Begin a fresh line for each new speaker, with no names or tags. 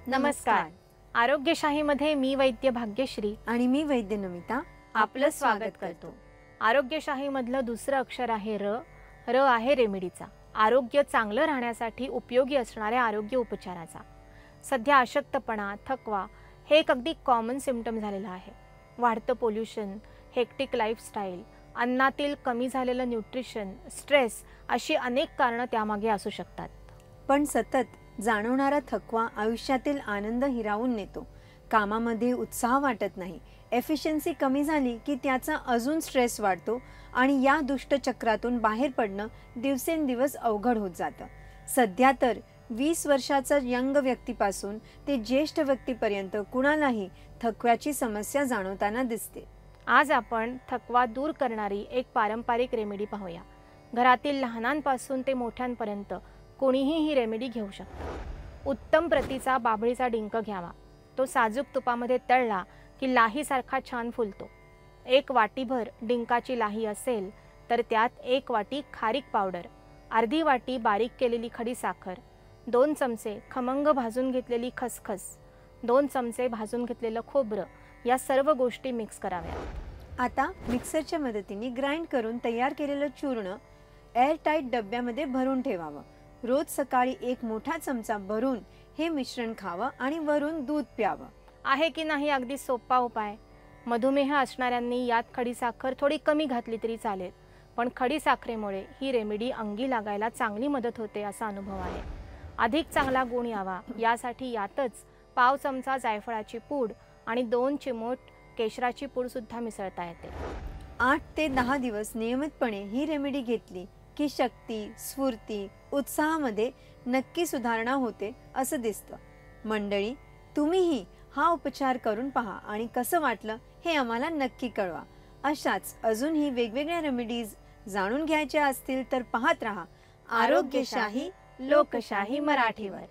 नमस्कार. आरोग्यशाहीमध्ये मी वैद्य भाग्यश्री
आणि मी वैद्य नमिता
आपलं स्वागत करतो. आरोग्यशाहीमधलं दुसरं अक्षर आहे र. र आहे रेमेडीचा, आरोग्य चांगलं राहण्यासाठी उपयोगी असणाऱ्या आरोग्य उपचाराचा. सध्या अशक्तपणा, थकवा हे एक अगदी कॉमन सिम्पटम झालेलं आहे. वाढतं पोल्युशन, हेक्टिक लाईफस्टाईल, अन्नातील कमी झालेलं न्यूट्रिशन, स्ट्रेस अशी अनेक कारणं त्यामागे असू शकतात.
पण सतत जाणवणारा थकवा आयुष्यातील आनंद हिरावून नेतो. कामामध्ये उत्साह वाटत नाही, एफिशियन्सी कमी झाली की त्याचा अजून स्ट्रेस वाढतो आणि या दुष्टचक्रातून बाहेर पडणं दिवसेंदिवस अवघड होत जातं. सध्या तर 20 वर्षाचा यंग व्यक्तीपासून ते ज्येष्ठ व्यक्तीपर्यंत कुणालाही थकव्याची समस्या जाणवताना दिसते.
आज आपण थकवा दूर करणारी एक पारंपरिक रेमेडी पाहूया. घरातील लहानांपासून ते मोठ्यांपर्यंत कोणीही ही रेमेडी घेऊ शकतो. उत्तम प्रतीचा बाभळीचा डिंक घ्यावा. तो साजूक तुपामध्ये तळला की लाहीसारखा छान फुलतो. 1 वाटीभर डिंकाची लाही असेल तर त्यात 1 वाटी खारीक पावडर, अर्धी वाटी बारीक केलेली खडी साखर, 2 चमचे खमंग भाजून घेतलेली खसखस, 2 चमचे भाजून घेतलेलं खोबरं या सर्व गोष्टी मिक्स कराव्या.
आता मिक्सरच्या मदतीने ग्राइंड करून तयार केलेलं चूर्ण एअरटाईट डब्यामध्ये भरून ठेवावं. रोज सकाळी 1 मोठा चमचा भरून हे मिश्रण खावं आणि वरून दूध प्यावं.
आहे की नाही अगदी सोपा उपाय. मधुमेह असणाऱ्यांनी यात खडीसाखर थोडी कमी घातली तरी चालेल, पण खडीसाखरेमुळे ही रेमेडी अंगी लागायला चांगली मदत होते असा अनुभव आहे. अधिक चांगला गुण यावा यासाठी यातच पाव चमचा जायफळाची पूड आणि 2 चिमूट केशराची पूड सुद्धा मिसळता येते.
8 ते 10 दिवस नियमितपणे ही रेमेडी घेतली की शक्ती, स्फूर्ती, उत्साहामध्ये नक्की सुधारणा होते असं दिसतं. मंडळी, तुम्हीही हा उपचार करून पहा आणि कसं वाटलं हे आम्हाला नक्की कळवा. अशाच अजूनही वेगवेगळ्या रेमेडीज जाणून घ्यायच्या असतील तर पाहत रहा आरोग्यशाही लोकशाही मराठीवर.